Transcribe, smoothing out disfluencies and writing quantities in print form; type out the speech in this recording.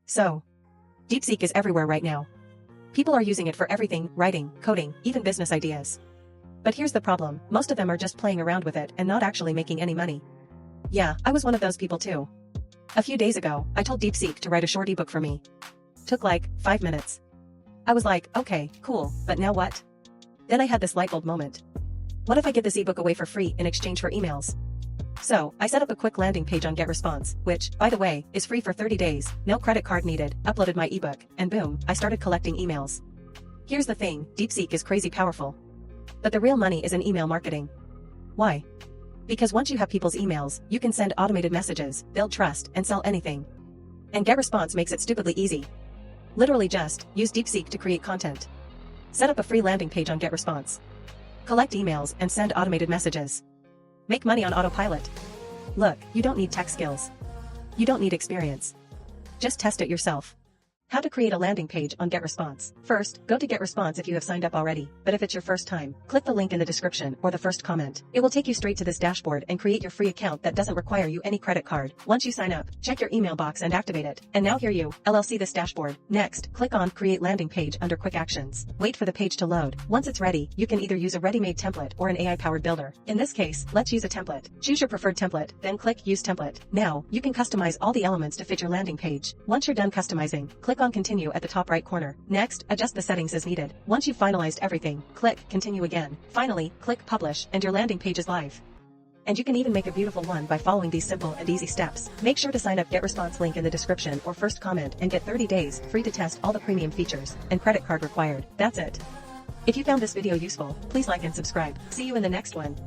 So, DeepSeek is everywhere right now. People are using it for everything, writing, coding, even business ideas. But here's the problem, most of them are just playing around with it and not actually making any money. Yeah, I was one of those people too. A few days ago, I told DeepSeek to write a short ebook for me. Took like 5 minutes. I was like, okay, cool, but now what? Then I had this light bulb moment. What if I give this ebook away for free in exchange for emails? So, I set up a quick landing page on GetResponse, which, by the way, is free for 30 days, no credit card needed, uploaded my ebook, and boom, I started collecting emails. Here's the thing, DeepSeek is crazy powerful. But the real money is in email marketing. Why? Because once you have people's emails, you can send automated messages, build trust, and sell anything. And GetResponse makes it stupidly easy. Literally just, use DeepSeek to create content. Set up a free landing page on GetResponse. Collect emails and send automated messages. Make money on autopilot. Look, you don't need tech skills. You don't need experience. Just test it yourself. How to create a landing page on GetResponse. First, go to GetResponse if you have signed up already, but if it's your first time, click the link in the description or the first comment. It will take you straight to this dashboard and create your free account that doesn't require you any credit card. Once you sign up, check your email box and activate it. And now here you, LLC this dashboard. Next, click on Create Landing Page under Quick Actions. Wait for the page to load. Once it's ready, you can either use a ready-made template or an AI-powered builder. In this case, let's use a template. Choose your preferred template, then click Use Template. Now, you can customize all the elements to fit your landing page. Once you're done customizing, click on Continue at the top right corner. Next, adjust the settings as needed. Once you've finalized everything, click Continue again. Finally, click Publish, and your landing page is live. And you can even make a beautiful one by following these simple and easy steps. Make sure to sign up GetResponse link in the description or first comment and get 30 days free to test all the premium features, and credit card required. That's it. If you found this video useful, please like and subscribe. See you in the next one.